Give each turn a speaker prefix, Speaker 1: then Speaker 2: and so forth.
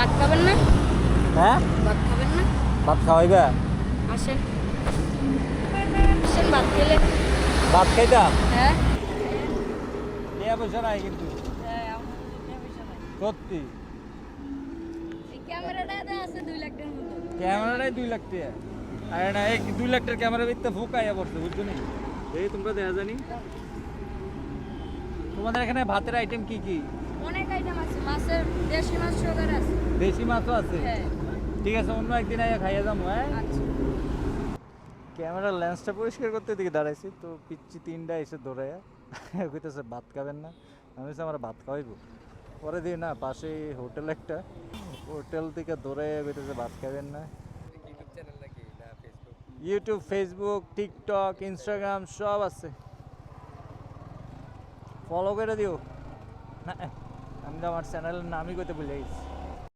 Speaker 1: ভাত খাবেন না?
Speaker 2: হ্যাঁ
Speaker 1: ভাত খাবেন না?
Speaker 2: ভাত খাওয়াইবা?
Speaker 1: আসেন আসেন ভাত খেলে।
Speaker 2: ভাত খাইতাম?
Speaker 1: হ্যাঁ
Speaker 2: টিয়া পয়সা নাই কিন্তু
Speaker 1: হ্যাঁ আমার টাকা পয়সা নাই।
Speaker 2: সত্যি
Speaker 1: এই ক্যামেরাটা আছে 2 লাখ টাকার মতো।
Speaker 2: ক্যামেরাটাই 2 লাখ টাকা। আরে না এই 2 লাখ টাকার ক্যামেরা বিকতে ফুকাইয়া পড়ছে বুঝছো নি? এই তোমরা দেখা জানি তোমাদের এখানে ভাতের আইটেম কি কি?
Speaker 1: অনেক আইটেম আছে, মাছের দেশি মাছ সুগার আছে।
Speaker 2: দেশি মাছও আছে?
Speaker 1: হ্যাঁ
Speaker 2: ঠিক আছে অন্য একদিন আইয়া খাইয়া যাবো। হ্যাঁ
Speaker 1: আচ্ছা
Speaker 2: ক্যামেরার লেন্সটা পরিষ্কার করতে দিকে দাঁড়াইছি তো পিচ্ছি 3টা এসে দৌড়াইয়া কইতেছে ভাত খাবেন না। আমি বলছি আমার ভাত খাওয়াইবো। পরে দিই না পাশে হোটেল একটা, হোটেল থেকে দৌড়াইয়া কইতেছে ভাত খাবেন না। ইউটিউব, ফেসবুক, টিকটক, ইনস্টাগ্রাম সব আছে, ফলো করে দিও। না আমি তো আমার চ্যানেলের নামই কইতে ভুলে গেছি।